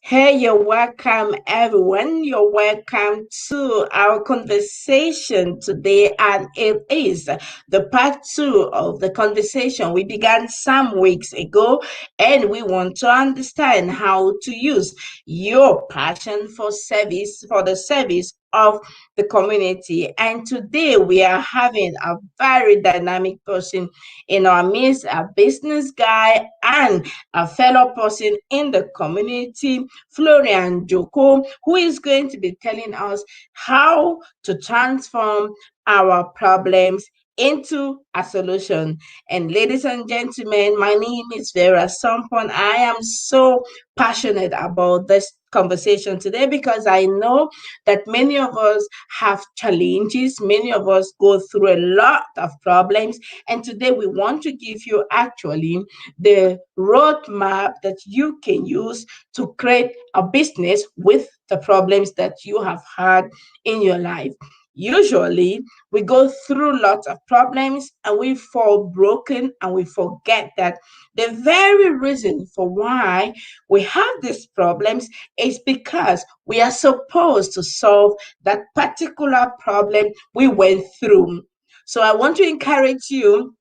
Hey, you're welcome, everyone. You're welcome to our conversation today, and it is the part two of the conversation we began some weeks ago, and we want to understand how to use your passion for service, for the service of the community. And today we are having a very dynamic person in our midst, a business guy and a fellow person in the community, Florian Dzukou, who is going to be telling us how to transform our problems into a solution. And ladies and gentlemen, my name is Vera Sompon. I am so passionate about this conversation today because I know that many of us have challenges, many of us go through a lot of problems, and today we want to give you actually the roadmap that you can use to create a business with the problems that you have had in your life. Usually, we go through lots of problems and we fall broken and we forget that the very reason for why we have these problems is because we are supposed to solve that particular problem we went through. So, I want to encourage you,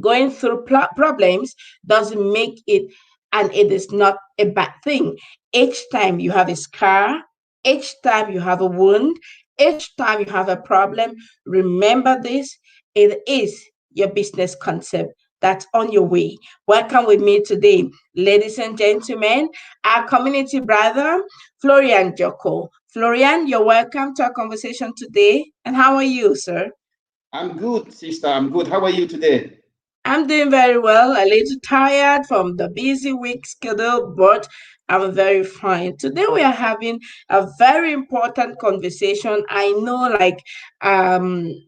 going through problems doesn't make it, and it is not a bad thing. Each time you have a scar, each time you have a wound, each time you have a problem, remember this: it is your business concept that's on your way. Welcome with me today, ladies and gentlemen, our community brother, Florian Dzukou. Florian, you're welcome to our conversation today. And how are you, sir? I'm good, sister. I'm good. How are you today? I'm doing very well, a little tired from the busy week schedule, but I'm very fine. Today we are having a very important conversation. I know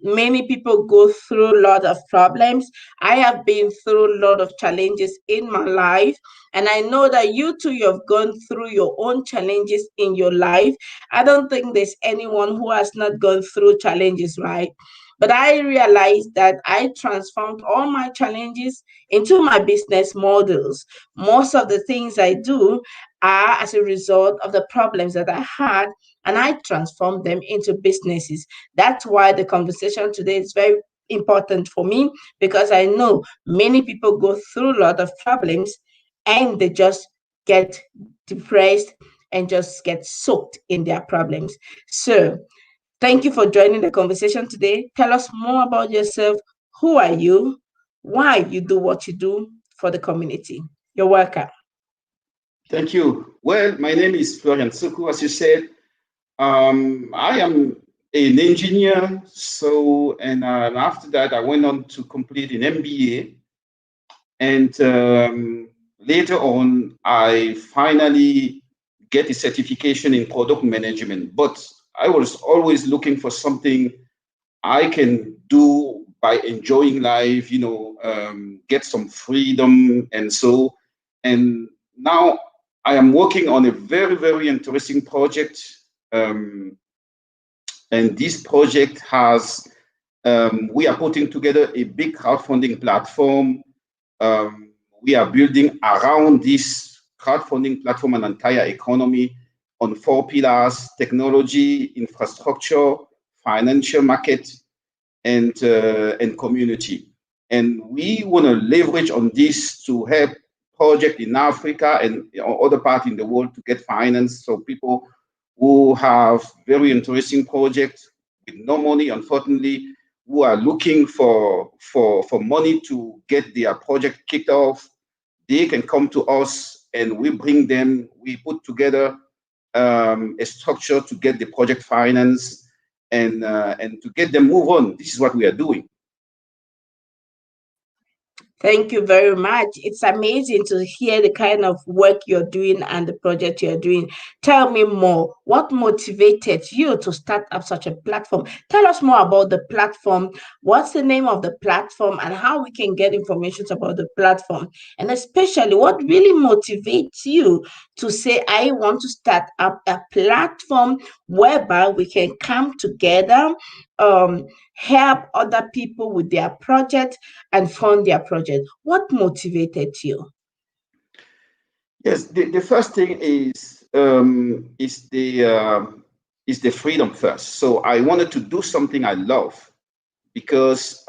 many people go through a lot of problems. I have been through a lot of challenges in my life, and I know that you too, you've gone through your own challenges in your life. I don't think there's anyone who has not gone through challenges, right? But I realized that I transformed all my challenges into my business models. Most of the things I do are as a result of the problems that I had, and I transformed them into businesses. That's why the conversation today is very important for me, because I know many people go through a lot of problems and they just get depressed and just get soaked in their problems. So, thank you for joining the conversation today. Tell us more about yourself. Who are you? Why you do what you do for the community? You're welcome. Thank you. Well, my name is Florian Dzukou, as you said. I am an engineer. And after that, I went on to complete an MBA. And later on, I finally get a certification in product management. But I was always looking for something I can do by enjoying life, get some freedom and so. And now I am working on a very, very interesting project. Um, and this project we are putting together a big crowdfunding platform. We are building around this crowdfunding platform an entire economy on four pillars: technology, infrastructure, financial market, and community. And we want to leverage on this to help project in Africa and other parts in the world to get finance. So people who have very interesting projects with no money, unfortunately, who are looking for money to get their project kicked off, they can come to us and we bring them, we put together a structure to get the project finance and to get them move on. This is what we are doing. Thank you very much. It's amazing to hear the kind of work you're doing and the project you're doing. Tell me more. What motivated you to start up such a platform? Tell us more about the platform. What's the name of the platform and how we can get information about the platform? And especially, what really motivates you to say, I want to start up a platform whereby we can come together, um, help other people with their project and fund their project? What motivated you? Yes, the first thing is is the freedom first. So I wanted to do something I love, because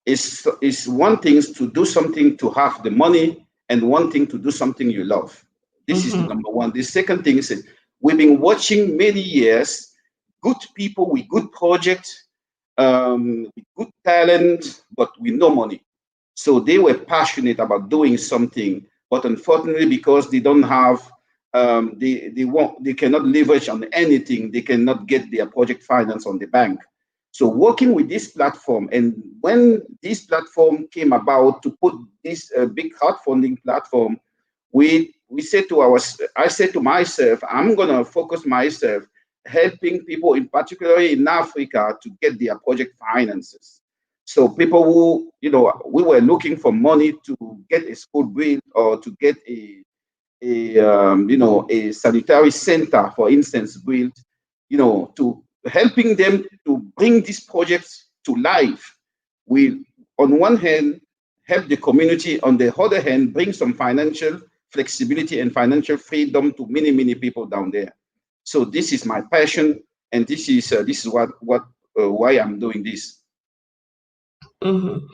it's one thing to do something to have the money, and one thing to do something you love. This is the Mm-hmm. number one. The second thing is, we've been watching many years good people with good projects, with good talent, but with no money. So they were passionate about doing something, but unfortunately, because they don't have, they cannot leverage on anything. They cannot get their project finance on the bank. So working with this platform, and when this platform came about to put this big crowdfunding platform, we said to I said to myself, I'm gonna focus myself helping people, in particularly in Africa, to get their project finances. So people who, we were looking for money to get a school built, or to get a sanitary center, for instance, built, to helping them to bring these projects to life. We, on one hand, help the community, on the other hand, bring some financial flexibility and financial freedom to many, many people down there. So this is my passion, and this is what why I'm doing this. Mm-hmm.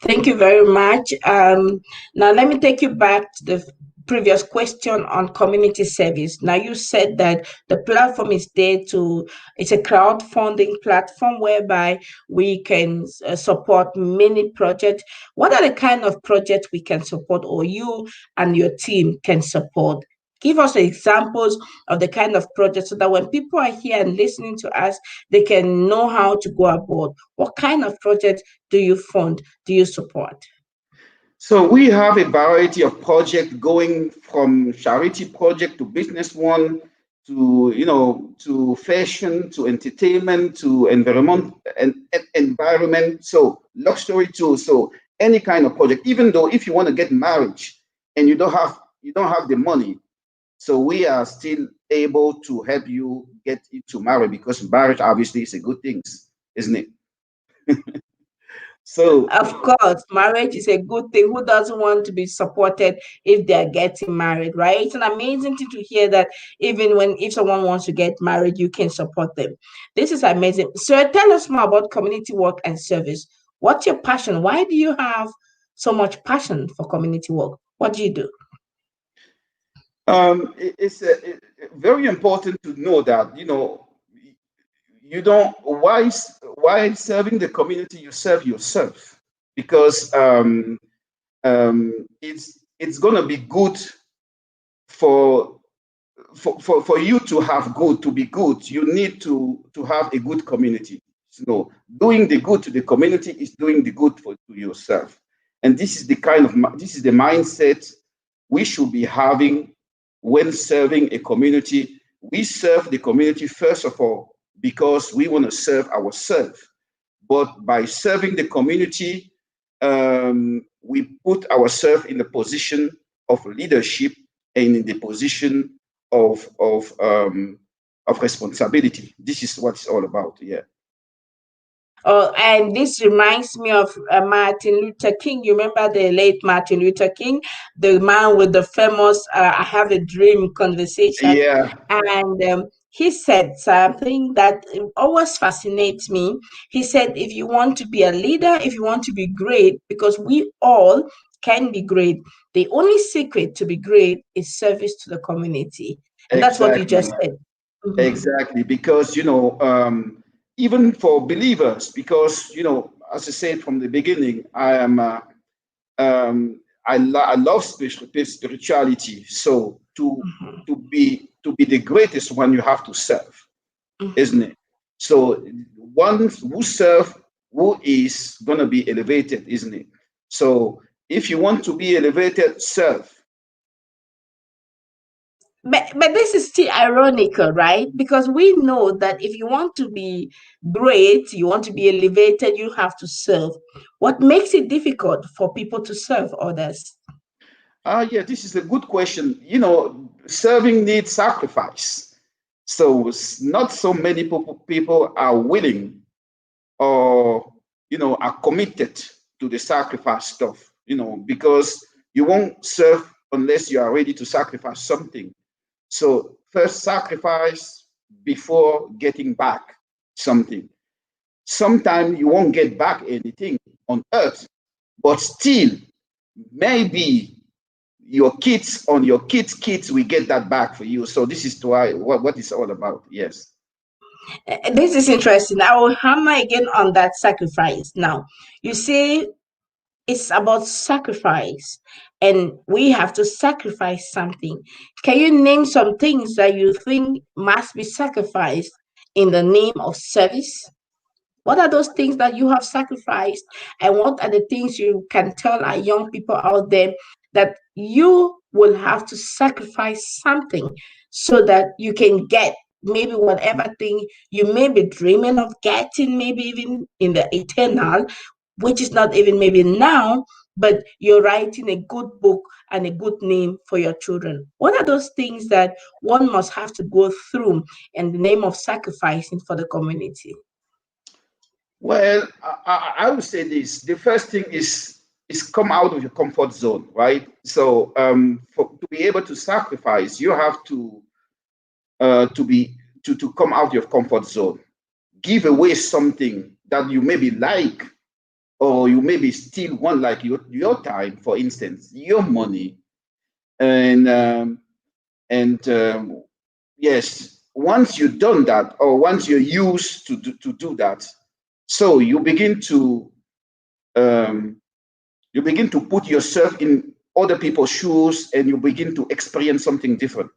Thank you very much. Now, let me take you back to the previous question on community service. Now, you said that the platform is there to, it's a crowdfunding platform whereby we can support many projects. What are the kind of projects we can support, or you and your team can support? Give us examples of the kind of projects, so that when people are here and listening to us, they can know how to go about. What kind of projects do you fund? Do you support? So we have a variety of projects, going from charity project to business one, to to fashion, to entertainment, to and environment. So luxury too. So any kind of project, even though if you want to get married and you don't have the money, so we are still able to help you get into marriage, because marriage obviously is a good thing, isn't it? So Of course, marriage is a good thing. Who doesn't want to be supported if they're getting married, right? It's an amazing thing to hear that even when if someone wants to get married, you can support them. This is amazing. So tell us more about community work and service. What's your passion? Why do you have so much passion for community work? What do you do? very important to know that you don't why serving the community, you serve yourself, because it's gonna be good for for you to have good, to be good. You need to have a good community. So doing the good to the community is doing the good to yourself, and this is the this is the mindset we should be having when serving a community. We serve the community first of all because we want to serve ourselves, but by serving the community, we put ourselves in the position of leadership and in the position of responsibility. This is what it's all about. Yeah. And this reminds me of Martin Luther King. You remember the late Martin Luther King, the man with the famous "I Have a Dream" conversation, Yeah. and he said something that always fascinates me. He said, "If you want to be a leader, if you want to be great, because we all can be great. The only secret to be great is service to the community," and that's what you Exactly. just said. Mhm. Exactly. Because even for believers, because as I said from the beginning, I love spirituality. So to be the greatest one, you have to serve, isn't Mhm. it? So one who serve, who is gonna be elevated, isn't it? So if you want to be elevated, serve. But this is still ironical, right? Because we know that if you want to be great, you want to be elevated, you have to serve. What makes it difficult for people to serve others? Yeah, this is a good question. Serving needs sacrifice. So not so many people are willing, or are committed to the sacrifice stuff. Because you won't serve unless you are ready to sacrifice something. So first sacrifice before getting back something. Sometimes you won't get back anything on earth, but still, maybe your kids on your kids will get that back for you. So this is why what it's all about. Yes. This is interesting. I will hammer again on that sacrifice. Now, you say it's about sacrifice, and we have to sacrifice something. Can you name some things that you think must be sacrificed in the name of service? What are those things that you have sacrificed? And what are the things you can tell our young people out there that you will have to sacrifice something so that you can get maybe whatever thing you may be dreaming of getting, maybe even in the eternal, which is not even maybe now, but you're writing a good book and a good name for your children. What are those things that one must have to go through in the name of sacrificing for the community? Well, I would say this. The first thing is come out of your comfort zone, right? So to be able to sacrifice, you have to come out of your comfort zone. Give away something that you maybe like, or you maybe still want, like your time, for instance, your money, and yes, once you've done that, or once you're used to do that, so um, you begin to put yourself in other people's shoes, and you begin to experience something different.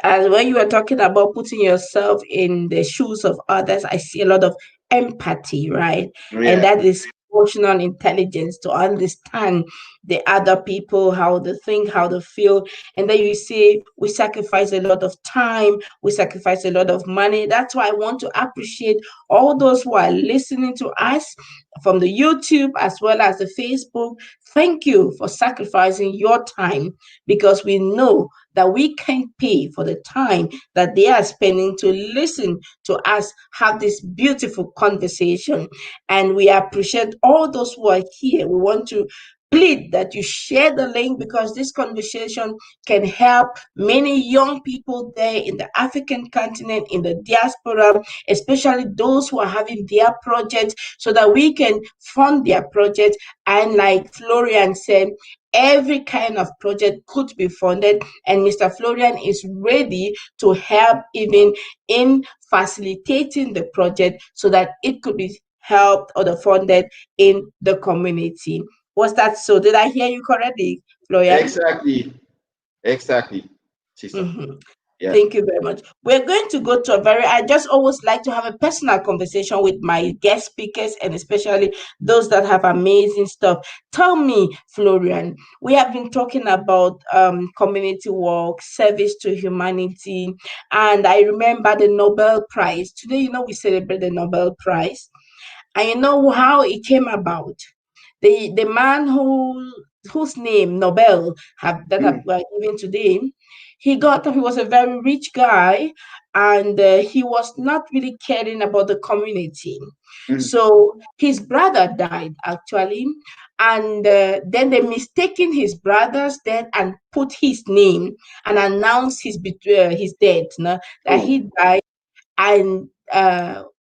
As when you were talking about putting yourself in the shoes of others, I see a lot of empathy, right? And Yeah, that is emotional intelligence to understand the other people, how they think, how they feel. And then you see, we sacrifice a lot of time, we sacrifice a lot of money. That's why I want to appreciate all those who are listening to us from the YouTube as well as the Facebook. Thank you for sacrificing your time, because we know that we can't pay for the time that they are spending to listen to us have this beautiful conversation. And we appreciate all those who are here. We want to plead that you share the link, because this conversation can help many young people there in the African continent, in the diaspora, especially those who are having their projects, so that we can fund their projects. And like Florian said, every kind of project could be funded, and Mr. Florian is ready to help even in facilitating the project so that it could be helped or funded in the community. Was that so? Did I hear you correctly, Florian? exactly, exactly, sister. Mhm. Yeah. Thank you very much. We're going to go to a very, I just always like to have a personal conversation with my guest speakers, and especially those that have amazing stuff. Tell me, Florian, we have been talking about community work, service to humanity, and I remember the Nobel Prize. Today, we celebrate the Nobel Prize, and you know how it came about. The man whose name Nobel have that have Mm, given today, he was a very rich guy, and he was not really caring about the community. mm, So his brother died actually, and then they mistaken his brother's death and put his name and announced his death, that oh, he died. And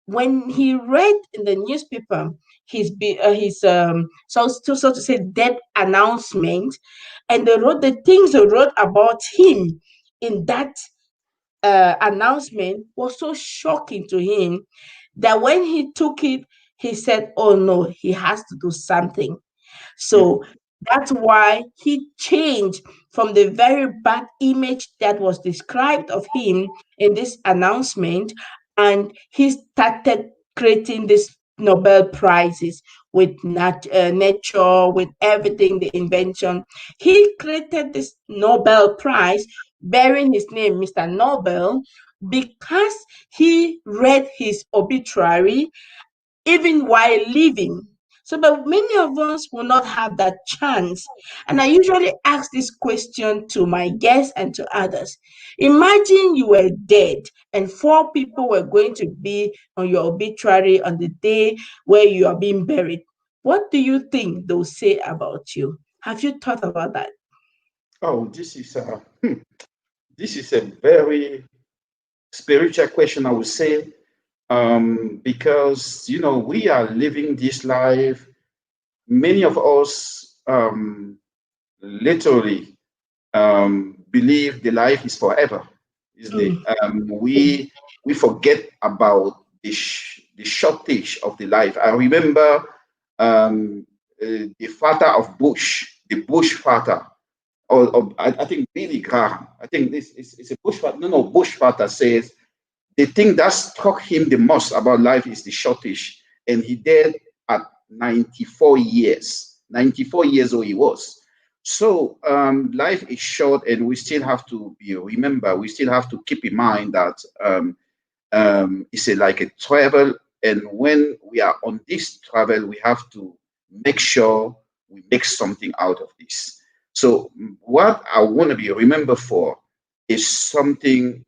when he read in the newspaper his so to say death announcement, and they wrote the things they wrote about him in that announcement, was so shocking to him that when he took it, he said, oh no, he has to do something. mm, So that's why he changed from the very bad image that was described of him in this announcement, and he started creating these Nobel Prizes with nature, with everything, the invention. He created this Nobel Prize bearing his name, Mr. Nobel, because he read his obituary even while living. So, but many of us will not have that chance. And I usually ask this question to my guests and to others. Imagine you were dead and four people were going to be on your obituary on the day where you are being buried. What do you think they'll say about you? Have you thought about that? Oh, this is a very spiritual question, I would say, because we are living this life. Many of us literally believe the life is forever. Is the Mm. we forget about the shortage of the life. I remember the father of Bush, the Bush father, or I think Billy Graham. I think this is a Bush father. No, Bush father says the thing that struck him the most about life is the shortage, and he died at 94 years. 94 years old he was. So life is short, and we still have to be remember. We still have to keep in mind that it's like a travel, and when we are on this travel, we have to make sure we make something out of this. So what I want to be remembered for is something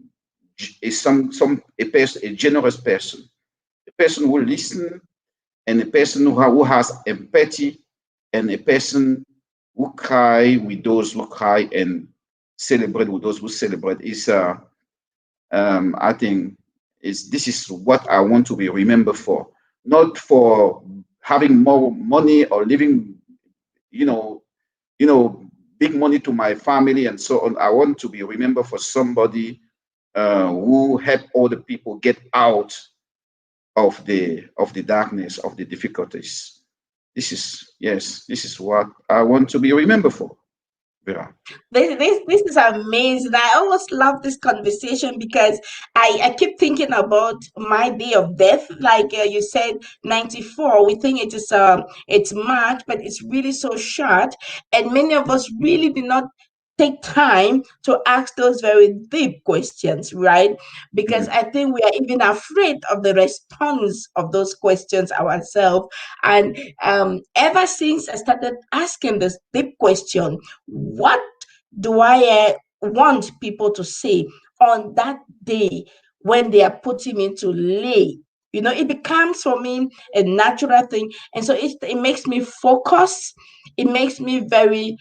is some a person, a generous person, a person who listen, and a person who has empathy, and a person who cry with those who cry and celebrate with those who celebrate. Is I think is this is what I want to be remembered for, not for having more money or living, you know, big money to my family and so on. I want to be remembered for somebody who help all the people get out of the darkness, of the difficulties. This is yes, this is what I want to be remembered for, Vera. This is amazing. I always love this conversation because I keep thinking about my day of death. Like you said, 94. We think it's March, but it's really so short. And many of us really do not take time to ask those very deep questions, right? Because Mhm. I think we are even afraid of the response of those questions ourselves. And ever since I started asking this deep question, what do I want people to say on that day when they are putting me to lay? It becomes for me a natural thing. And so it makes me focus. It makes me very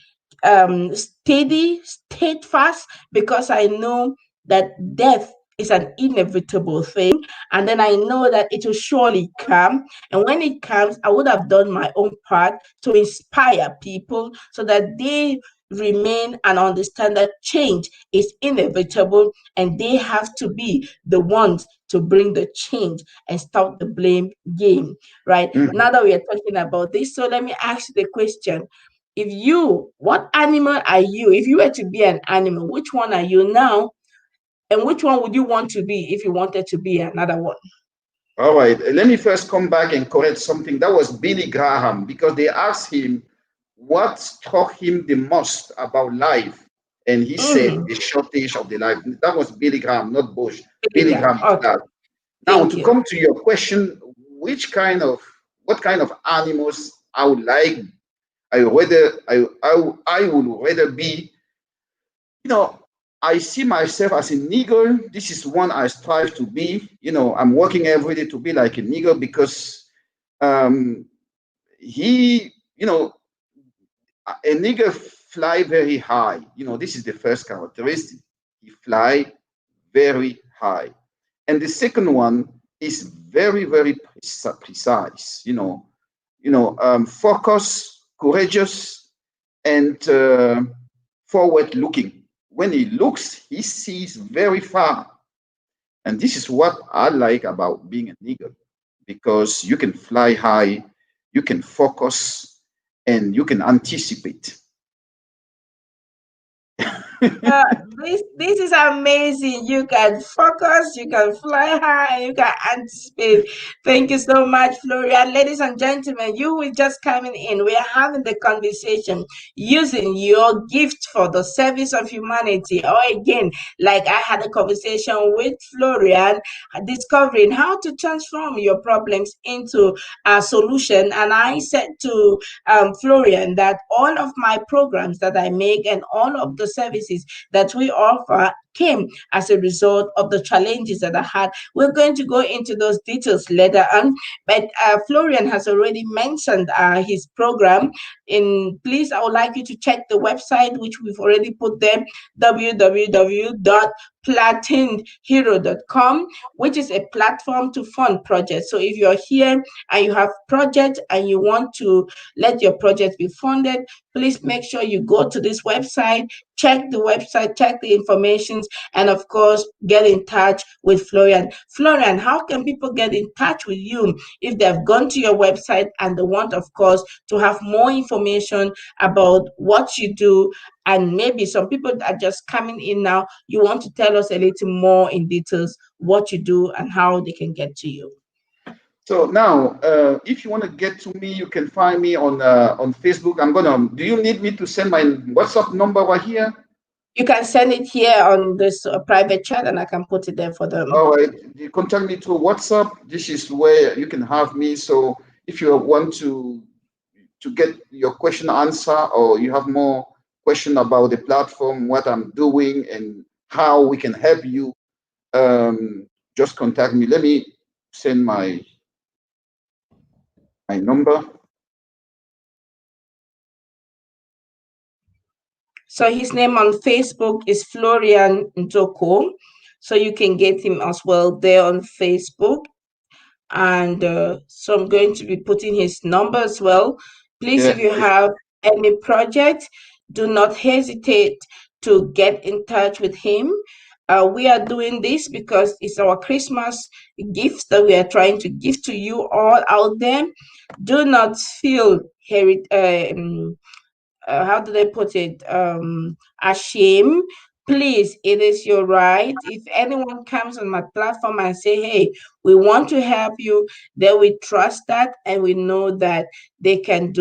steady, steadfast, because I know that death is an inevitable thing. And then I know that it will surely come. And when it comes, I would have done my own part to inspire people so that they remain and understand that change is inevitable, and they have to be the ones to bring the change and stop the blame game. Right Mhm. now that we are talking about this, so let me ask you the question. What animal are you? If you were to be an animal, which one are you now? And which one would you want to be if you wanted to be another one? All right, let me first come back and correct something. That was Billy Graham because they asked him what struck him the most about life, and he said Mm, the shortage of the life. That was Billy Graham, not Bush. Billy Telegram. Graham is Okay, that. Now, thank to you. come to your question, what kind of animals I would like, I would rather be, you know, I see myself as a nigger. This is one I strive to be. I'm working every day to be like a nigger because um, he, a nigger fly very high. This is the first characteristic. He fly very high. And the second one is very, very precise. Focus, courageous, and forward looking. When he looks, he sees very far. And this is what I like about being a nigger, because you can fly high, you can focus, and you can anticipate. Uh, this is amazing. You can focus, you can fly high, and you can anticipate. Thank you so much, Florian. Ladies and gentlemen, you will just coming in. We are having the conversation using your gift for the service of humanity. Or again, like I had a conversation with Florian, discovering how to transform your problems into a solution. And I said to Florian that all of my programs that I make and all of the services that we offer came as a result of the challenges that I had. We're going to go into those details later on, but Florian has already mentioned his program. Please, I would like you to check the website, which we've already put there, www.platinhero.com, which is a platform to fund projects. So if you're here and you have project and you want to let your project be funded, please make sure you go to this website, check the website, check the information, and of course, get in touch with Florian. Florian, how can people get in touch with you if they've gone to your website and they want, of course, to have more information about what you do? And maybe some people are just coming in now. You want to tell us a little more in details what you do and how they can get to you. So now, if you want to get to me, you can find me on Facebook. Do you need me to send my WhatsApp number right here? You can send it here on this private chat, and I can put it there for them. All right. You contact me through WhatsApp. This is where you can have me. So if you want to get your question answered, or you have more question about the platform, what I'm doing, and how we can help you, just contact me. Let me send my number. So his name on Facebook is Florian Dzukou. So you can get him as well there on Facebook. And so I'm going to be putting his number as well. Please, if you have any project, do not hesitate to get in touch with him. We are doing this because it's our Christmas gifts that we are trying to give to you all out there. Do not feel how do they put it, ashamed. Please, it is your right. If anyone comes on my platform and say, hey, we want to help you, then we trust that and we know that they can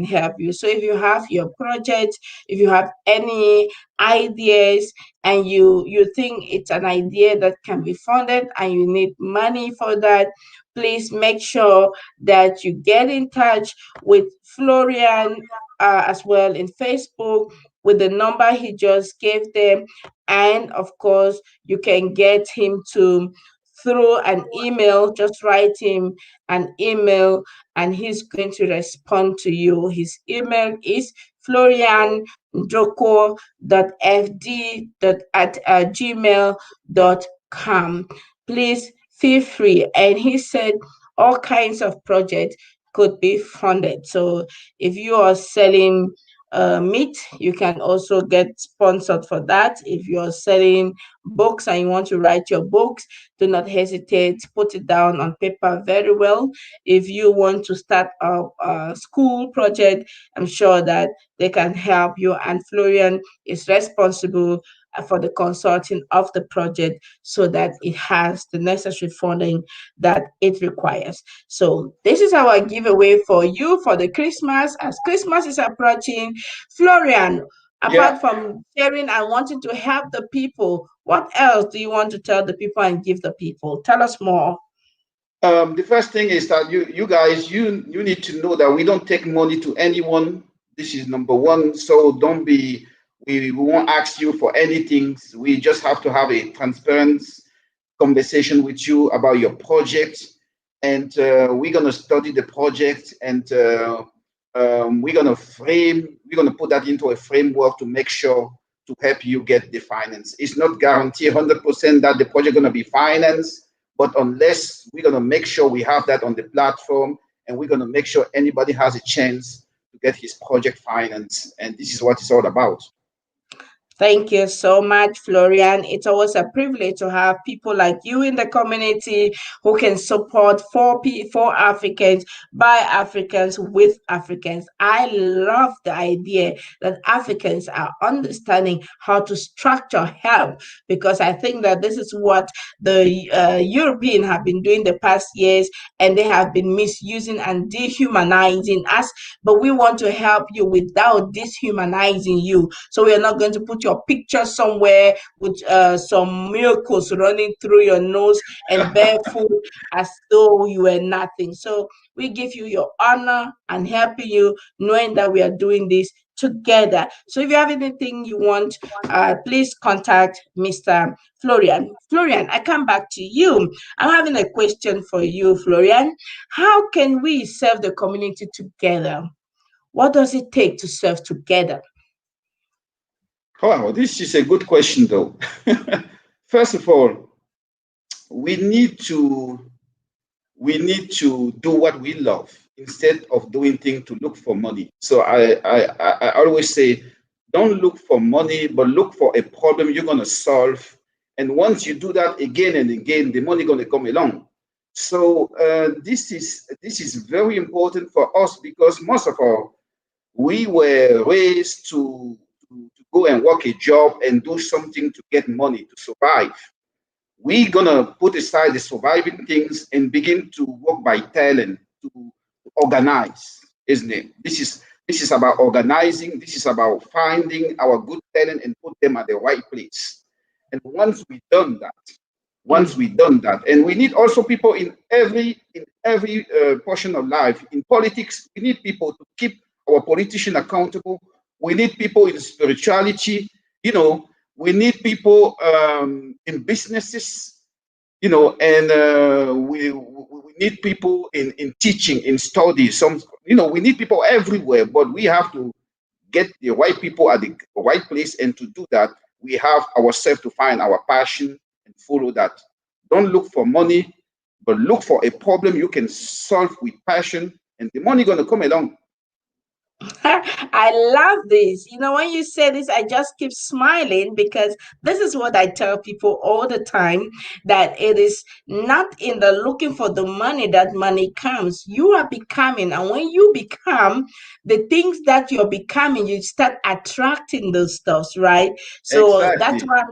help you. So if you have your project, if you have any ideas and you think it's an idea that can be funded and you need money for that, please make sure that you get in touch with Florian as well in Facebook with the number he just gave them. And of course, you can get him to through an email. Just write him an email and he's going to respond to you. His email is florianjoko.fd@gmail.com. Please feel free. And he said all kinds of projects could be funded. So if you are selling meat, you can also get sponsored for that. If you're selling books and you want to write your books, do not hesitate. Put it down on paper very well. If you want to start a school project, I'm sure that they can help you. And Florian is responsible for the consulting of the project so that it has the necessary funding that it requires. So this is our giveaway for you for the Christmas. As Christmas is approaching, Florian, apart from sharing and wanting to help the people, what else do you want to tell the people and give the people? Tell us more. The first thing is that you guys, you need to know that we don't take money to anyone. This is number one. So don't be, we won't ask you for anything. We just have to have a transparent conversation with you about your project. And we're going to study the project, and we're going to put that into a framework to make sure to help you get the finance. It's not guaranteed 100% that the project going to be financed, but unless we're going to make sure we have that on the platform, and we're going to make sure anybody has a chance to get his project financed. And this is what it's all about. Thank you so much, Florian. It's always a privilege to have people like you in the community who can support for Africans, by Africans, with Africans. I love the idea that Africans are understanding how to structure help, because I think that this is what the European have been doing the past years, and they have been misusing and dehumanizing us. But we want to help you without dehumanizing you. So we are not going to put your your picture somewhere with some miracles running through your nose and barefoot as though you were nothing. So we give you your honor and helping you, knowing that we are doing this together. So if you have anything you want, please contact Mr. Florian. Florian, I come back to you. I'm having a question for you, Florian. How can we serve the community together? What does it take to serve together? Wow, this is a good question, though. First of all, we need to do what we love instead of doing things to look for money. So I always say, don't look for money, but look for a problem you're gonna solve. And once you do that again and again, the money gonna come along. So this is very important for us because most of all, we were raised to go and work a job and do something to get money to survive. We're gonna put aside the surviving things and begin to work by talent to organize, isn't it? This is about organizing. This is about finding our good talent and put them at the right place. And once we've done that, and we need also people in every portion of life. In politics, we need people to keep our politician accountable. We need people in spirituality. You know, we need people in businesses. And we need people in teaching, in study. We need people everywhere, but we have to get the right people at the right place. And to do that, we have ourselves to find our passion and follow that. Don't look for money, but look for a problem you can solve with passion, and the money gonna come along. I love this. When you say this, I just keep smiling because this is what I tell people all the time, that it is not in the looking for the money that money comes. You are becoming, and when you become the things that you're becoming, you start attracting those stuffs, right? So that's Exactly. why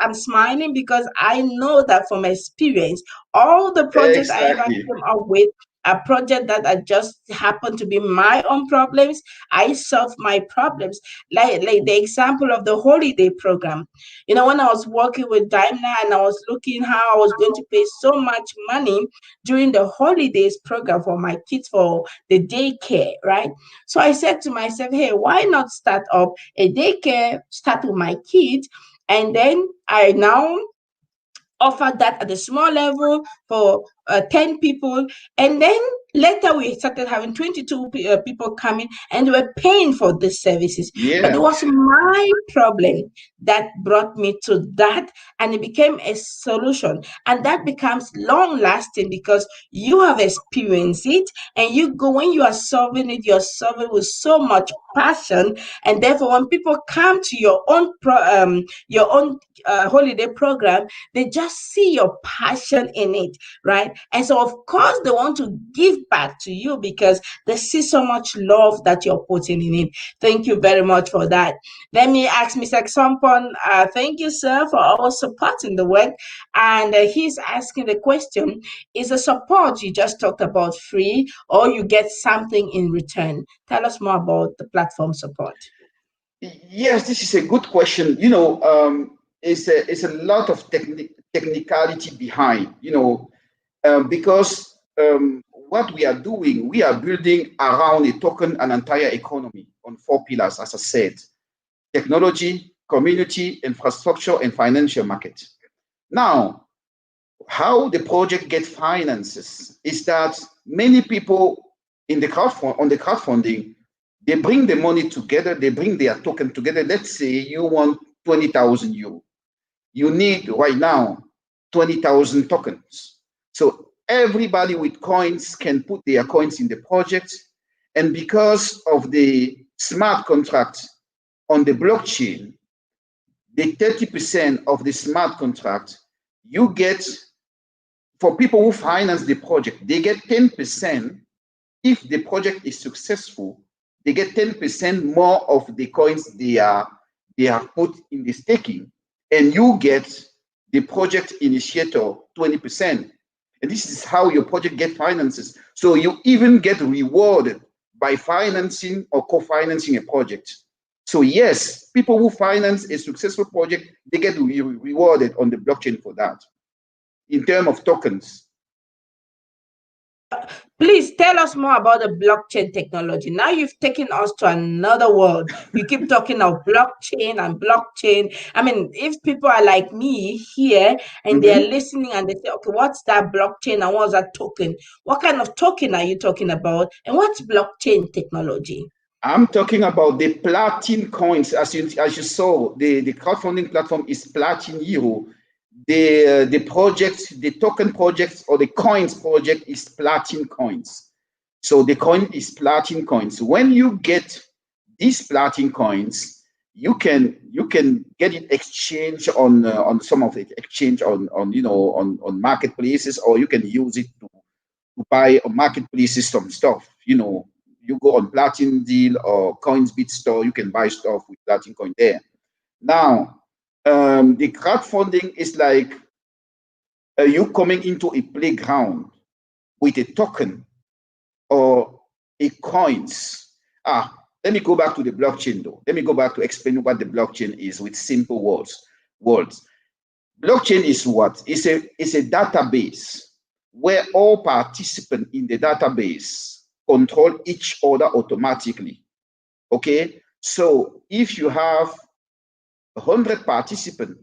I'm smiling, because I know that from experience, all the projects I ever Exactly. came up with, a project that I just happened to be my own problems. I solve my problems. Like the example of the holiday program. When I was working with Daimler and I was looking how I was going to pay so much money during the holidays program for my kids for the daycare, right? So I said to myself, hey, why not start up a daycare, start with my kids? And then I now offered that at a small level for 10 people. And then later we started having 22 people coming, and they were paying for these services. But it Yeah. was my problem that brought me to that, and it became a solution. And that becomes long lasting because you have experienced it, and you go, when you are solving it, you're solving with so much passion. And therefore, when people come to your own holiday program, they just see your passion in it, right? And so, of course, they want to give back to you because they see so much love that you're putting in it. Thank you very much for that. Let me ask Mr. Sompon, thank you, sir, for always supporting the work. And he's asking the question: is the support you just talked about free, or you get something in return? Tell us more about the platform support. Yes, this is a good question. It's a lot of technicality behind. Because what we are doing, we are building around a token an entire economy on four pillars, as I said: technology, community, infrastructure, and financial market. Now, how the project get finances is that many people on the crowdfunding, they bring the money together, they bring their token together. Let's say you want 20,000 euro. You need right now 20,000 tokens. So everybody with coins can put their coins in the project. And because of the smart contract on the blockchain, the 30% of the smart contract, you get, for people who finance the project, they get 10%. If the project is successful, they get 10% more of the coins they have put in the staking, and you get, the project initiator, 20%. And this is how your project get finances. So you even get rewarded by financing or co-financing a project. So yes, people who finance a successful project, they get rewarded on the blockchain for that in terms of tokens. Please tell us more about the blockchain technology. Now you've taken us to another world. You keep talking of blockchain and blockchain. I mean, if people are like me here and they are Mhm. listening and they say, okay, what's that blockchain and what's that token? What kind of token are you talking about? And what's blockchain technology? I'm talking about the Platin coins. As you saw, the crowdfunding platform is Platin Euro. The project, the token project or the coins project is Platin coins. So the coin is Platin coins. When you get these Platin coins, you can get it exchanged on some of it exchange on on marketplaces, or you can use it to buy on marketplaces some stuff. You go on Platin Deal or Coinsbit store, you can buy stuff with Platin coin there. Now, the crowdfunding is like you coming into a playground with a token or a coins. Let me go back to the blockchain though. Let me go back to explain what the blockchain is with simple words. Words. Blockchain is what? It's a database where all participants in the database control each other automatically. Okay? So if you have 100 participants,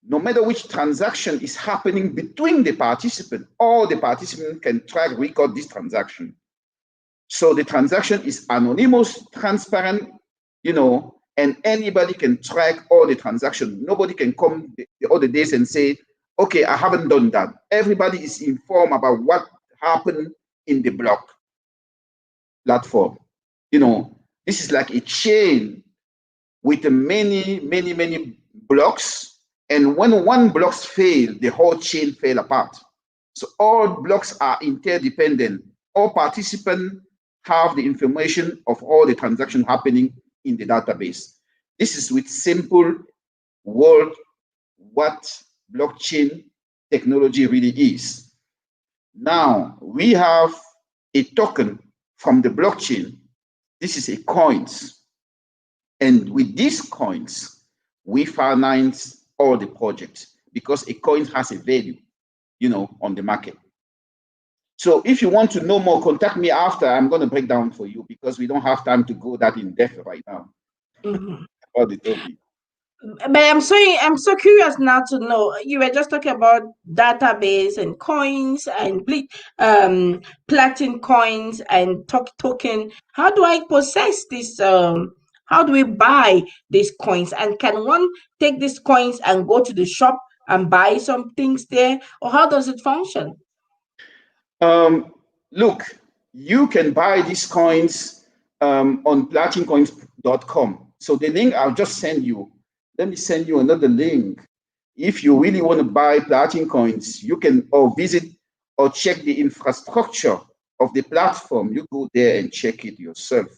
no matter which transaction is happening between the participants, all the participants can track, record this transaction. So the transaction is anonymous, transparent, and anybody can track all the transaction. Nobody can come the other days and say, okay, I haven't done that. Everybody is informed about what happened in the block platform. This is like a chain with many, many, many blocks. And when one blocks fail, the whole chain fell apart. So all blocks are interdependent. All participants have the information of all the transactions happening in the database. This is with simple word what blockchain technology really is. Now we have a token from the blockchain. This is a coins. And with these coins, we finance all the projects because a coin has a value, on the market. So if you want to know more, contact me after. I'm going to break down for you because we don't have time to go that in depth right now Mhm. about the topic. But I'm so curious now to know. You were just talking about database and coins and platin coins and token. How do I possess this? How do we buy these coins? And can one take these coins and go to the shop and buy some things there, or how does it function? Look, you can buy these coins on platincoins.com. So the link I'll just send you. Let me send you another link. If you really want to buy platin coins, you can or visit or check the infrastructure of the platform. You go there and check it yourself.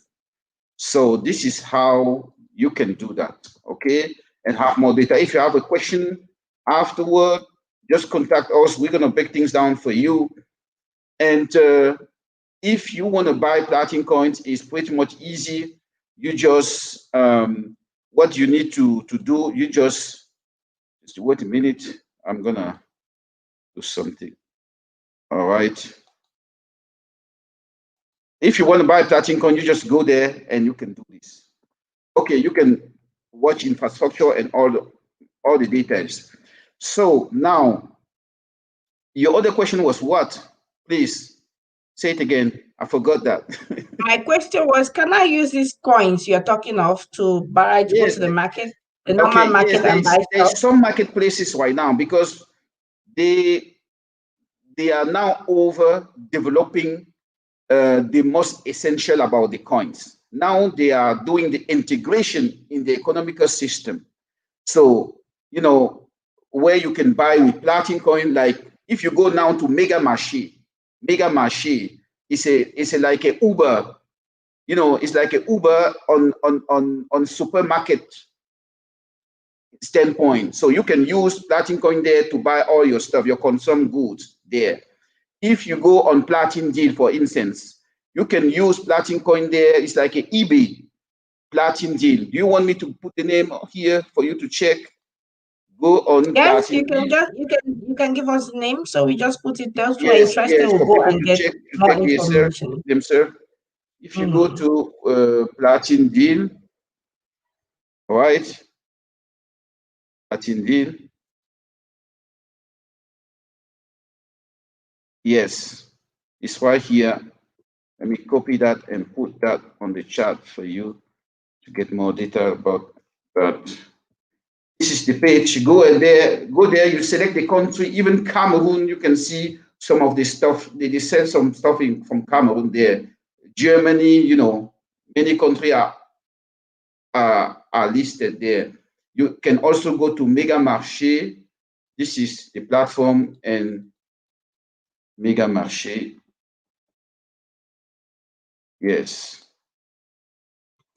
So this is how you can do that, okay? And have more data. If you have a question afterward, just contact us. We're gonna break things down for you. And if you want to buy platin coins, it's pretty much easy. You just what you need to do, you just wait a minute. I'm gonna do something. All right. If you want to buy platin coin, you just go there and you can do this. Okay, you can watch infrastructure and all the details. So now your other question was what? Please say it again. I forgot that. My question was, can I use these coins you're talking of to buy to go Yes. to the market, the Okay. normal Yes. market, and buy stuff? There's some marketplaces right now because they they are now over developing the most essential about the coins. Now they are doing the integration in the economical system. So, where you can buy with platin coin, like if you go now to Mega Marché is like a Uber, it's like a Uber on supermarket standpoint. So you can use platin coin there to buy all your stuff, your consumer goods there. If you go on Platin Deal, for instance, you can use platin coin there. It's like an eBay Platin Deal. Do you want me to put the name here for you to check? Go on Yes, Platin you can Deal. just you can give us the name, so we just put it. Those who are Yes, interested yes, will for go people and to get check more information. themselves. If you go Mhm. to Platin Deal, right? Platin Deal. Yes, it's right here. Let me copy that and put that on the chat for you to get more data about that. This is the page. Go there, you select the country, even Cameroon, you can see some of the stuff. They sell some stuff from Cameroon there. Germany, many countries are listed there. You can also go to Mega Marché. This is the platform and Mega Marché. Yes.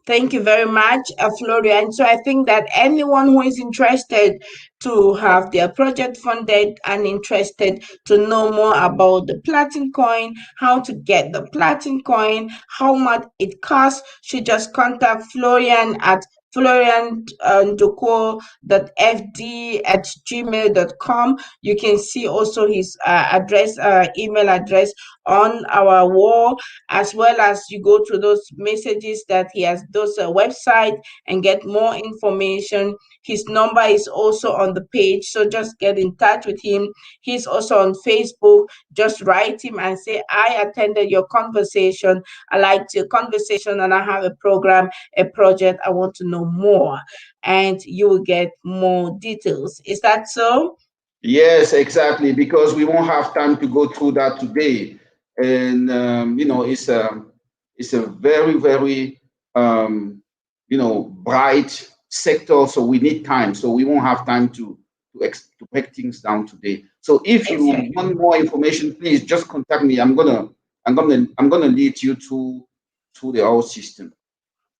Thank you very much, Florian. So I think that anyone who is interested to have their project funded and interested to know more about the platin coin, how to get the platin coin, how much it costs, should just contact Florian at floriandzukou.fd@gmail.com. You can see also his email address on our wall, as well as you go to those messages that he has, those website, and get more information. His number is also on the page, so just get in touch with him. He's also on Facebook. Just write him and say, I attended your conversation, I liked your conversation, and I have a program, a project, I want to know more, and you will get more details. Is that so? Yes, exactly, because we won't have time to go through that today. And it's a very, very bright sector, so we need time. So we won't have time to break things down today. So if you Exactly. want more information, please just contact me. I'm gonna lead you through the whole system.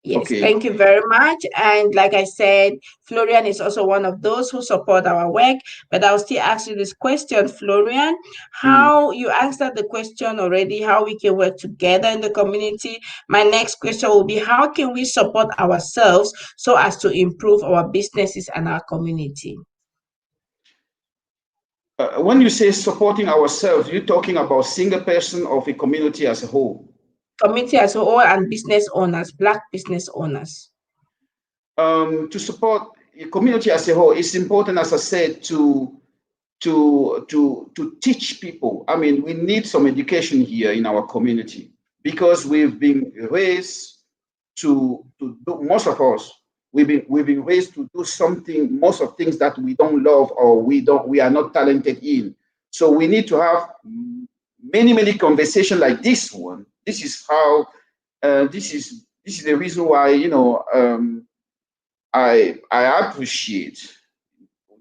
Yes, Okay. thank you very much. And like I said, Florian is also one of those who support our work. But I'll still ask you this question, Florian. Mm. How you answered the question already, how we can work together in the community. My next question will be, how can we support ourselves so as to improve our businesses and our community? When you say supporting ourselves, you're talking about single person of a community as a whole. Community as a whole and business owners, Black business owners. To support a community as a whole, it's important, as I said, to teach people. I mean, we need some education here in our community because we've been raised to do, most of us, we've been raised to do something, most of things that we don't love or we are not talented in. So we need to have many conversations like this one. This is how this is the reason why I appreciate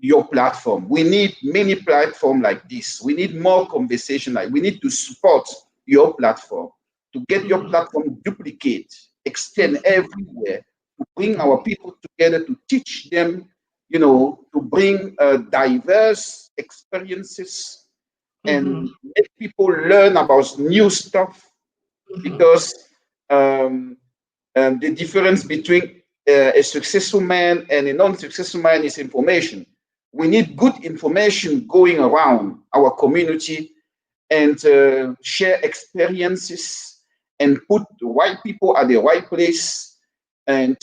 your platform. We need many platforms like this. We need more conversation. Like we need to support your platform to get your Mhm, platform duplicate, extend mhm, everywhere, to bring our people together, to teach them, to bring diverse experiences and mhm, make people learn about new stuff mhm, because um, the difference between a successful man and a non-successful man is information. We need good information going around our community and share experiences and put the right people at the right place and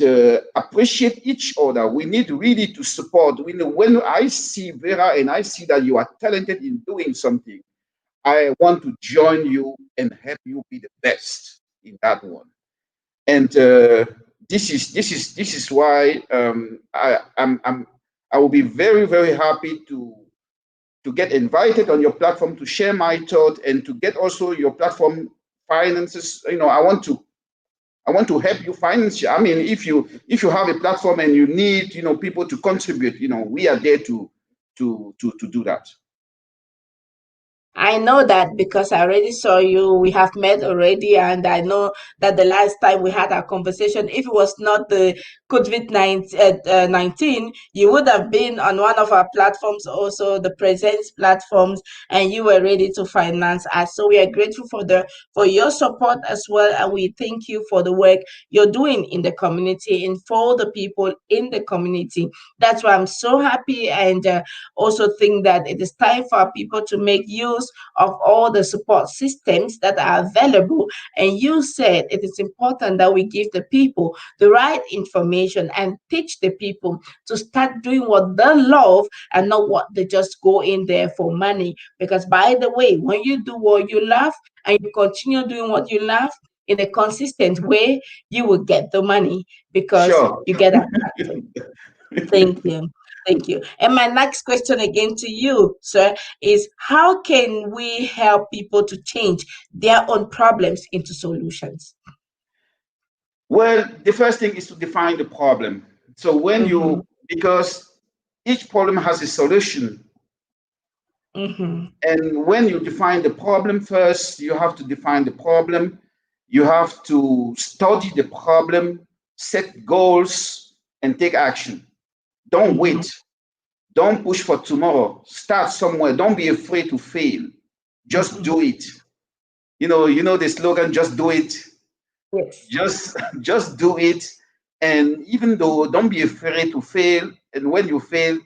appreciate each other. We need really to support. When I see Vera and I see that you are talented in doing something, I want to join you and help you be the best in that one. And this is why I will be very happy to get invited on your platform to share my thought and to get also your platform finances. I want to help you finance. I mean, if you have a platform and you need people to contribute, we are there to do that. I know that because I already saw you. We have met already, and I know that the last time we had our conversation, if it was not the COVID-19, you would have been on one of our platforms, also the Presence platforms, and you were ready to finance us. So we are grateful for your support as well, and we thank you for the work you're doing in the community and for the people in the community. That's why I'm so happy, and also think that it is time for people to make use of all the support systems that are available. And you said it is important that we give the people the right information and teach the people to start doing what they love and not what they just go in there for money. Because, by the way, when you do what you love and you continue doing what you love in a consistent way, you will get the money because Sure. you get attracted. Thank you. Thank you. And my next question again to you, sir, is how can we help people to change their own problems into solutions? Well, the first thing is to define the problem. So Mm-hmm. because each problem has a solution. Mm-hmm. And when you define the problem first, you have to define the problem. You have to study the problem, set goals, and take action. Don't Mm-hmm. wait. Don't push for tomorrow. Start somewhere. Don't be afraid to fail. Just Mm-hmm. do it. You know the slogan, just do it. Yes. Just just do it. And even though don't be afraid to fail. And when you fail,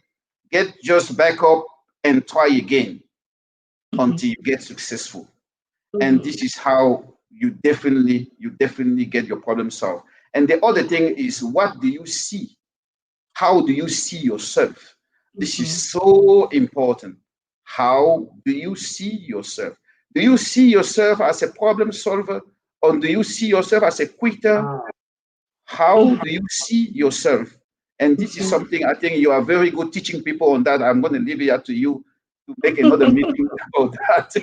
get just back up and try again Mm-hmm. until you get successful. And Mm-hmm. this is how you definitely get your problem solved. And the other thing is, what do you see? How do you see yourself? This is Mm-hmm. so important. How do you see yourself? Do you see yourself as a problem solver, or do you see yourself as a quitter? How do you see yourself? And this is Mm-hmm. something I think you are very good teaching people on that. I'm going to leave it up to you to make another meeting about that.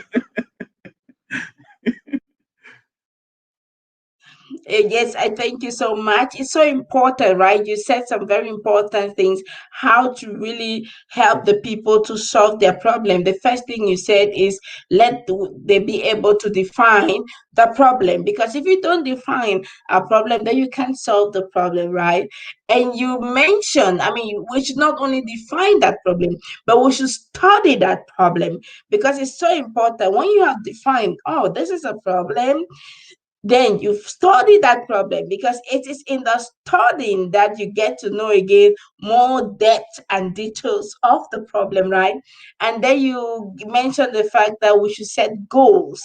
Yes, I thank you so much. It's so important, right? You said some very important things, how to really help the people to solve their problem. The first thing you said is they be able to define the problem. Because if you don't define a problem, then you can't solve the problem, right? And you mentioned, I mean, we should not only define that problem, but we should study that problem because it's so important. When you have defined, oh, this is a problem, then you study that problem because it is in the studying that you get to know again more depth and details of the problem, right? And then you mentioned the fact that we should set goals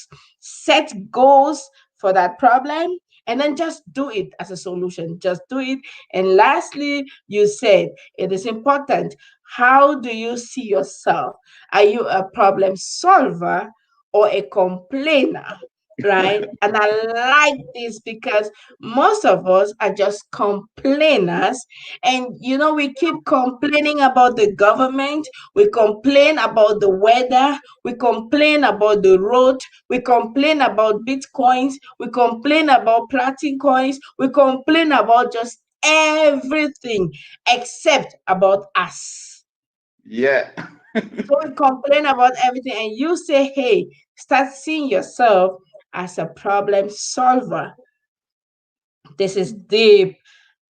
for that problem, and then just do it as a solution, just do it. And lastly, you said it is important, how do you see yourself? Are you a problem solver or a complainer? Right? And I like this because most of us are just complainers. And, we keep complaining about the government, we complain about the weather, we complain about the road, we complain about bitcoins, we complain about platin coins, we complain about just everything except about us. Yeah. So we complain about everything, and you say, hey, start seeing yourself as a problem solver. This is deep.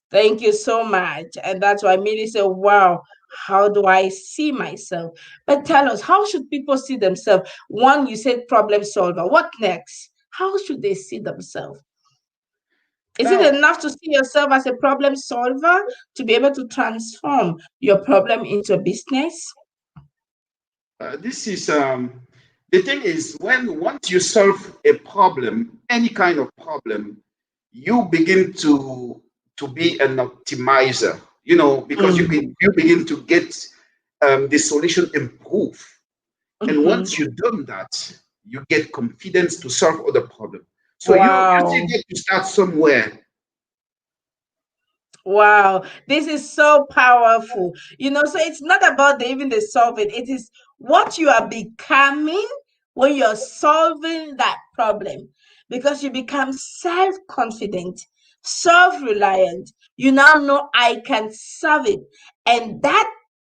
Thank you so much. And that's why I immediately say, wow, how do I see myself? But tell us, how should people see themselves? One, you said problem solver. What next? How should they see themselves? Is it Now, enough to see yourself as a problem solver to be able to transform your problem into a business? this is the thing is, when once you solve a problem, any kind of problem, you begin to be an optimizer. Because Mm-hmm. you begin to get the solution improve. And Mm-hmm. once you've done that, you get confidence to solve other problems. So you still Wow. get to start somewhere. Wow, this is so powerful. So it's not about even the solving, it is what you are becoming when you're solving that problem because you become self confident, self reliant. You now know I can solve it. And that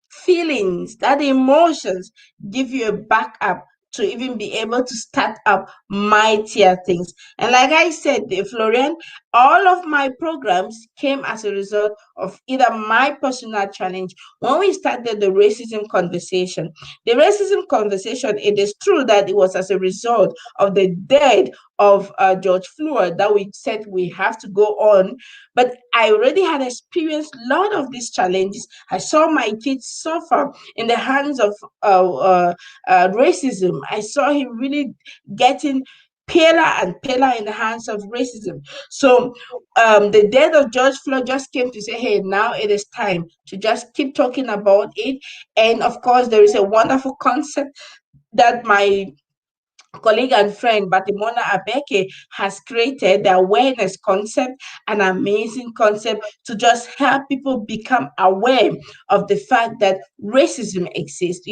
feelings, that emotions give you a backup to even be able to start up mightier things. And like I said, Florian, all of my programs came as a result of either my personal challenge when we started the racism conversation. The racism conversation, it is true that it was as a result of the death of George Floyd that we said we have to go on. But I already had experienced a lot of these challenges. I saw my kids suffer in the hands of racism. I saw him really getting paler and paler in the hands of racism. So the death of George Floyd just came to say, hey, now it is time to just keep talking about it. And of course, there is a wonderful concept that my colleague and friend Batimona Abeke has created, the awareness concept, an amazing concept to just help people become aware of the fact that racism exists,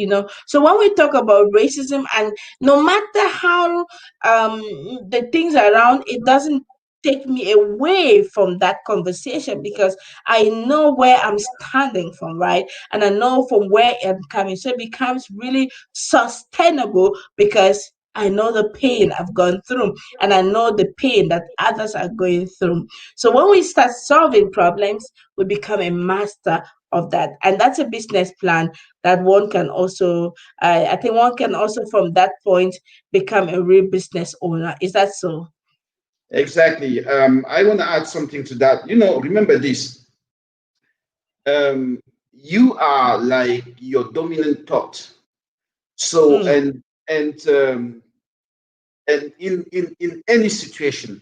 So when we talk about racism, and no matter how the things around, it doesn't take me away from that conversation because I know where I'm standing from, right? And I know from where I'm coming. So it becomes really sustainable because I know the pain I've gone through and I know the pain that others are going through. So when we start solving problems, we become a master of that. And that's a business plan that one can also, I think one can also from that point become a real business owner. Is that so? Exactly. I want to add something to that. Remember this. You are like your dominant thought. So Mm, and in any situation,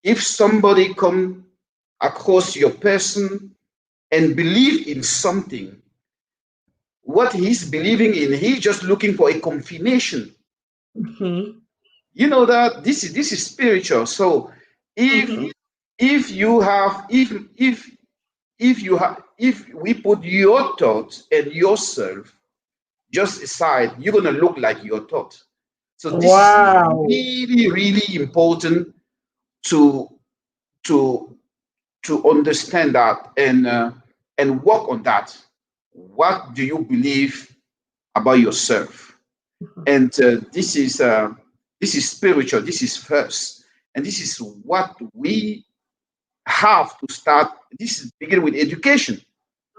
if somebody come across your person and believe in something, what he's believing in, he's just looking for a confirmation. mhm, You know that this is spiritual. So if mhm, if you have if we put your thoughts and yourself just aside, you're gonna look like your thought. So this is wow. really, really important to to to understand that and work on that. What do you believe about yourself? And this is spiritual. This is first, and this is what we have to start. This is begin with education.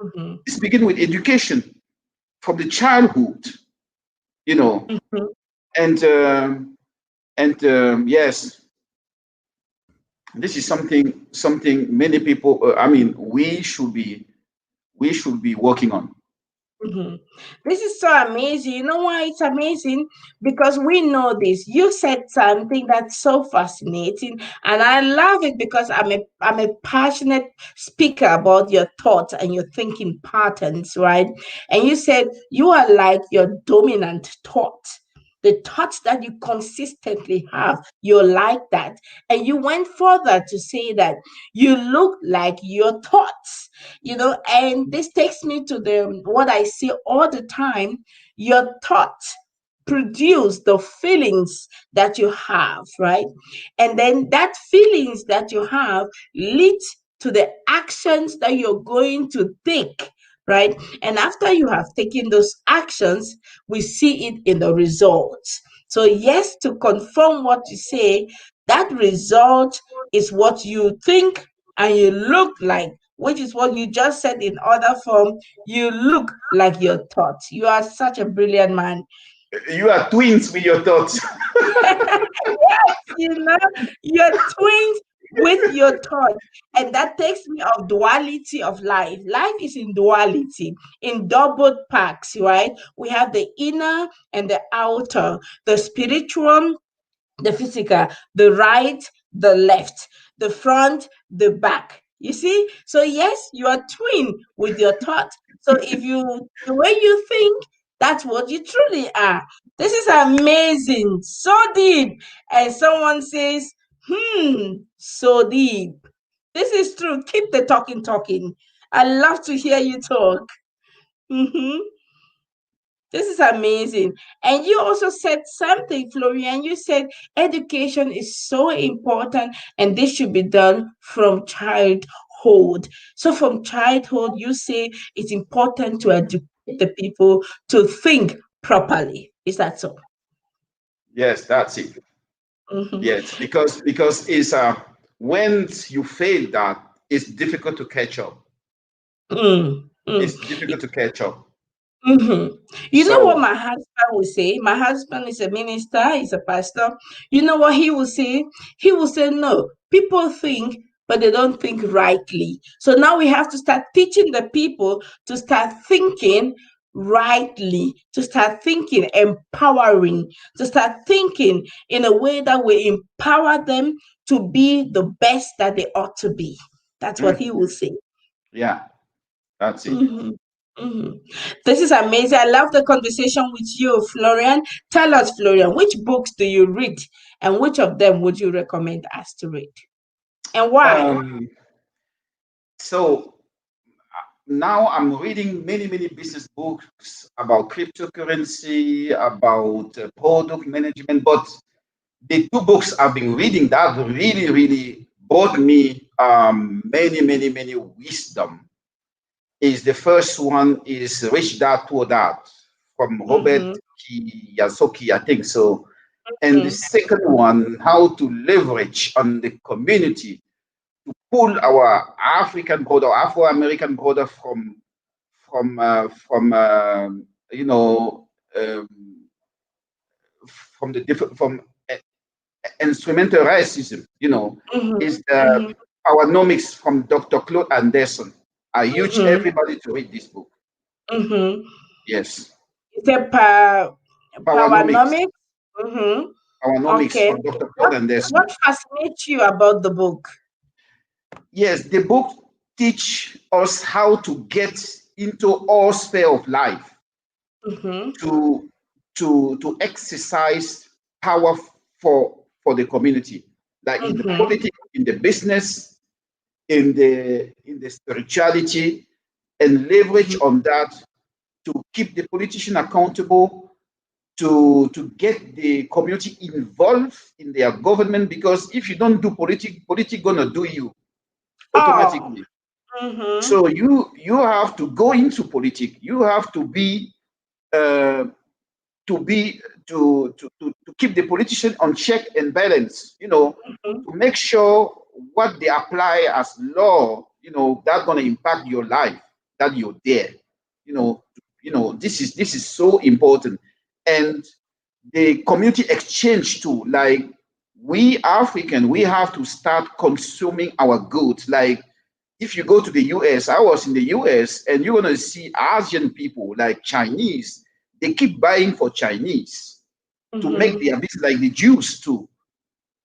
Mhm, This begin with education from the childhood, you know, mhm. and yes, this is something many people. I mean, we should be working on. Mhm. This is so amazing. You know why it's amazing? Because we know this. You said something that's so fascinating, and I love it because I'm a passionate speaker about your thoughts and your thinking patterns, right? And you said you are like your dominant thought. The thoughts that you consistently have, you're like that. And you went further to say that you look like your thoughts, and this takes me to the what I say all the time. Your thoughts produce the feelings that you have, right? And then that feelings that you have lead to the actions that you're going to take, right? And after you have taken those actions, we see it in the results. So yes, to confirm what you say, that result is what you think and you look like, which is what you just said in other form. You look like your thoughts. You are such a brilliant man. You are twins with your thoughts. you know, you're twins with your thoughts. And that takes me of duality of life. Life is in duality, in double packs, right? We have the inner and the outer, the spiritual, the physical, the right, the left, the front, the back. You see? So yes, you are twin with your thought. So if you the way you think, that's what you truly are. This is amazing, so deep. And someone says, so deep. This is true. Keep the talking talking. I love to hear you talk. Mhm. This is amazing. And you also said something, Florian. You said education is so important and this should be done from childhood. So, from childhood, you say it's important to educate the people to think properly. Is that so? Yes, that's it. Mhm. Yes, because it's when you fail that, it's difficult to catch up. Mm, mm. It's difficult to catch up. Mhm. You know what So, my husband will say? My husband is a minister, he's a pastor. You know what he will say? He will say, no, people think, but they don't think rightly. So now we have to start teaching the people to start thinking rightly, to start thinking empowering, to start thinking in a way that will empower them to be the best that they ought to be. That's what mm, he will say. yeah, that's it. Mhm, mhm. This is amazing. I love the conversation with you, Florian. Tell us, Florian, which books do you read and which of them would you recommend us to read and why? Um, so now I'm reading many business books about cryptocurrency, about product management, but the two books I've been reading that really brought me many wisdom is the first one is Rich Dad Poor Dad from Robert Mm-hmm, Kiyosaki, I think so. And the mm-hmm, second one, how to leverage on the community to pull our African brother, Afro-American brother from you know um, from the different from instrumental racism, mm-hmm, is the mm-hmm, Powernomics from Dr. Claude Anderson. I urge mm-hmm, everybody to read this book. mm-hmm. Yes, Is it Powernomics, powernomics? Mm-hmm. Powernomics Okay. from Dr. Claude What Anderson. what fascinates you about the book? Yes, the book teach us how to get into all sphere of life Mm-hmm, to to exercise power for the community, like in the mm-hmm, politics, in the business, in the spirituality, and leverage mm-hmm. on that to keep the politician accountable, to get the community involved in their government. Because if you don't do politics gonna do you Oh. automatically. Mm-hmm, So you have to go into politics. You have uh, to be to keep the politician on check and balance. mm-hmm, To make sure what they apply as law, that's gonna impact your life. That you're there. You know. This is so important, and the community exchange too. Like we African, we have to start consuming our goods. Like if you go to the US, I was in the US, and you're gonna see Asian people like Chinese. They keep buying for Chinese to make mm-hmm, their business, like the Jews too.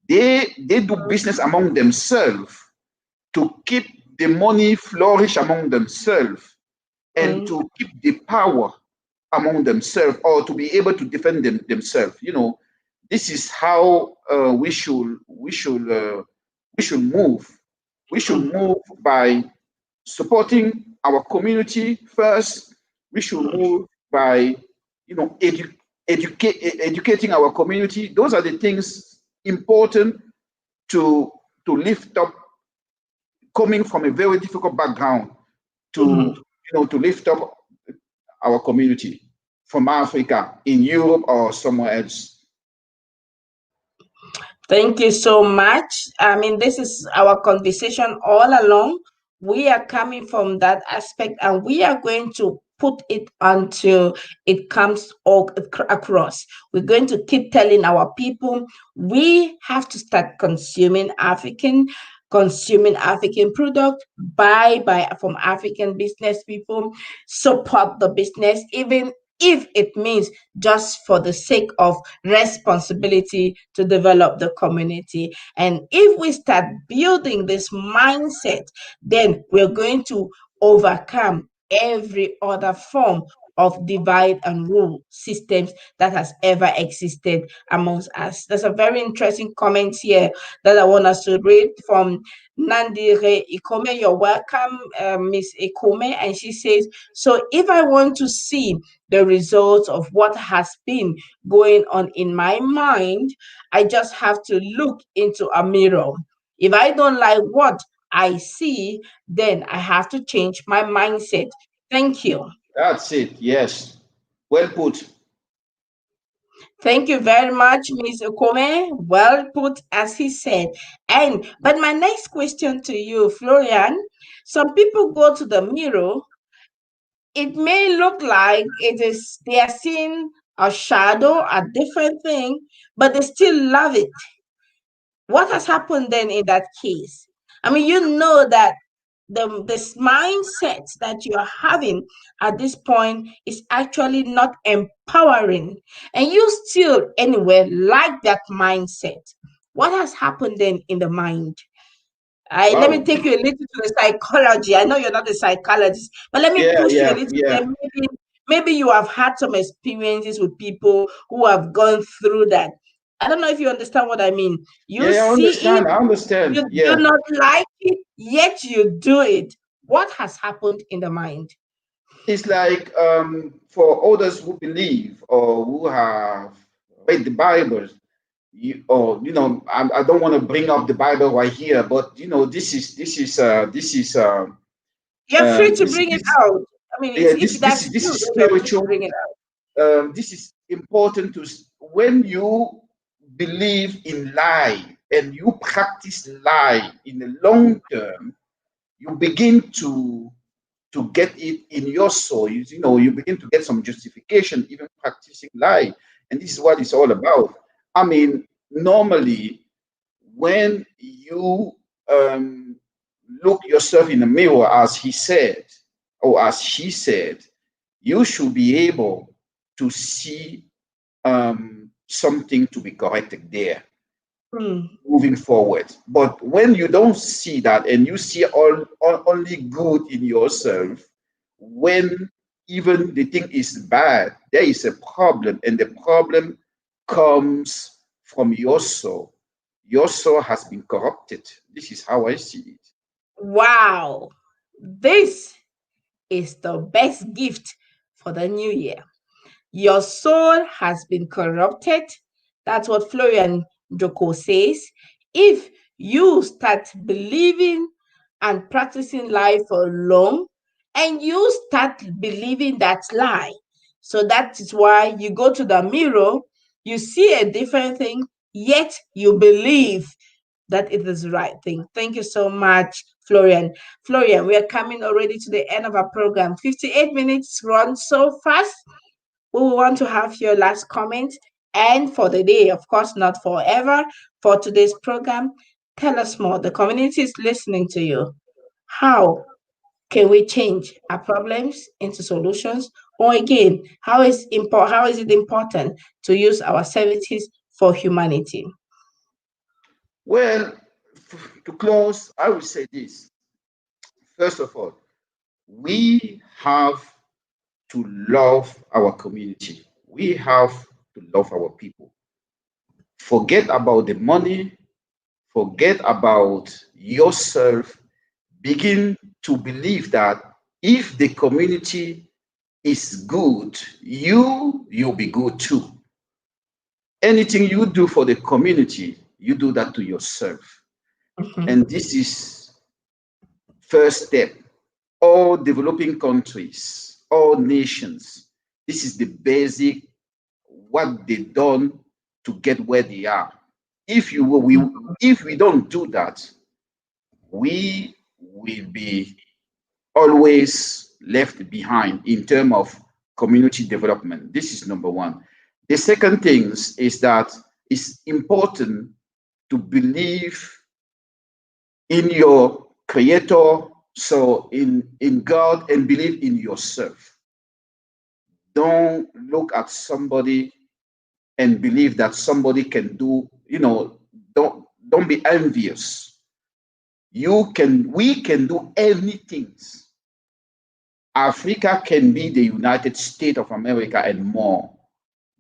They do business among themselves to keep the money flourish among themselves and mm-hmm. to keep the power among themselves, or to be able to defend themselves. This is how we should move. We should move by supporting our community first. We should move by educating our community. Those are the things important to lift up, coming from a very difficult background, to Mm-hmm. to lift up our community from Africa, in Europe, or somewhere else. Thank you so much. I mean, this is our conversation all along. We are coming from that aspect and we are going to put it until it comes all across. We're going to keep telling our people we have to start consuming African product, buy from African business people, support the business, even if it means just for the sake of responsibility to develop the community. And if we start building this mindset, then we're going to overcome every other form of divide and rule systems that has ever existed amongst us. There's a very interesting comment here that I want us to read from Nandire Ikome. You're welcome, Miss Ikome. And she says, so if I want to see the results of what has been going on in my mind, I just have to look into a mirror. If I don't like what I see, then I have to change my mindset. Thank you. That's it. Yes. Well put. Thank you very much, Ms. Okome. Well put, as he said. But my next question to you, Florian, some people go to the mirror. It may look like they are seeing a shadow, a different thing, but they still love it. What has happened then in that case? I mean, you know that this mindset that you're having at this point is actually not empowering, and you still anyway like that mindset. What has happened then in the mind? Let me Wow. take you a little to the psychology. I know you're not a psychologist, but let me Yeah, push you a yeah, little yeah. there. Maybe you have had some experiences with people who have gone through that. I don't know if you understand what I mean. You Yeah, I see it, understand. I understand. you do Yeah. not like it, yet you do it. What has happened in the mind? It's like for others who believe or who have read the Bible, I don't want to bring up the Bible right here, but You're free to bring it this out. I mean, yeah, if this that's is this you, is then you're free to spiritual. bring it out. This is important when you believe in life and you practice life in the long term, you begin to get it in your soul. You begin to get some justification, even practicing life. And this is what it's all about. I mean, normally, when you look yourself in the mirror, as he said, or as she said, you should be able to see something to be corrected there Hmm. moving forward. But when you don't see that and you see only good in yourself, when even the thing is bad, there is a problem, and the problem comes from your soul. Your soul has been corrupted. This is how I see it. Wow. This is the best gift for the new year. Your soul has been corrupted. That's what Florian Dzukou says. If you start believing and practicing life for long, and you start believing that lie, so that is why you go to the mirror, you see a different thing, yet you believe that it is the right thing. Thank you so much, Florian. Florian, we are coming already to the end of our program. 58 minutes run so fast. We will want to have your last comment. And for the day, of course, not forever, for today's program, tell us more. The community is listening to you. How can we change our problems into solutions? Or again, how is it important to use our services for humanity? Well, to close, I will say this. First of all, we have to love our community. We have to love our people. Forget about the money, forget about yourself. Begin to believe that if the community is good, you'll be good too. Anything you do for the community, you do that to yourself. Mhm. And this is first step. All developing countries, all nations, this is the basic what they done to get where they are. If you will, we if we don't do that, we will be always left behind in terms of community development. This is number one. The second thing is that it's important to believe in your creator, so in God, and believe in yourself. Don't look at somebody and believe that somebody can do, don't be envious. We can do anything. Africa can be the United States of America and more.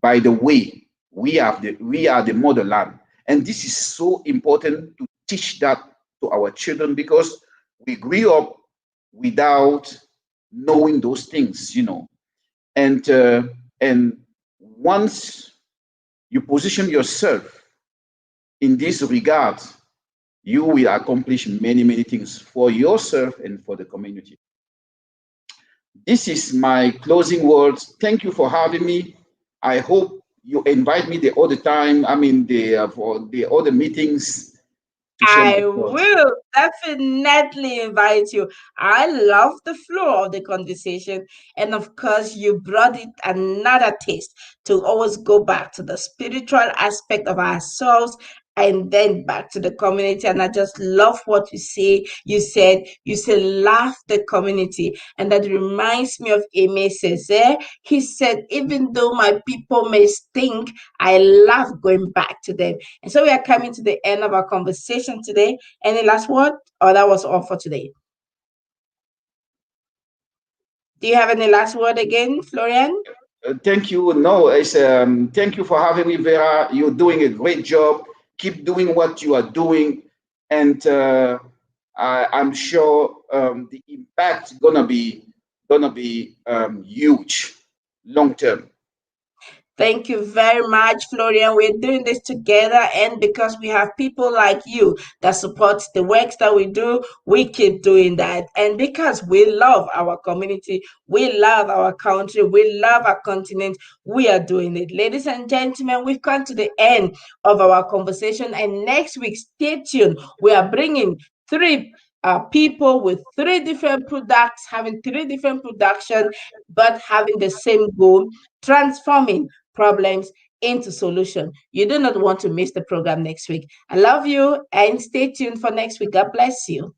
By the way, we are the motherland. And this is so important to teach that to our children because we grew up without knowing those things. And and once you position yourself in this regard, you will accomplish many, many things for yourself and for the community. This is my closing words. Thank you for having me. I hope you invite me the other time. I mean, for the other meetings to share my I thoughts. will definitely invite you. I love the flow of the conversation. And of course, you brought it another taste to always go back to the spiritual aspect of ourselves and then back to the community. And I just love what you say. You said, love the community. And that reminds me of Aimé Césaire. He said, even though my people may stink, I love going back to them. And so we are coming to the end of our conversation today. Any last word? Or that was all for today? Do you have any last word again, Florian? Thank you. No, thank you for having me, Vera. You're doing a great job. Keep doing what you are doing, and I'm sure the impact gonna be huge, long term. Thank you very much, Florian. We're doing this together, and because we have people like you that supports the works that we do, we keep doing that. And because we love our community, we love our country, we love our continent, we are doing it. Ladies and gentlemen, we've come to the end of our conversation, and next week, stay tuned. We are bringing three people with three different products, having three different production, but having the same goal, transforming problems into solution. You do not want to miss the program next week. I love you and stay tuned for next week. God bless you.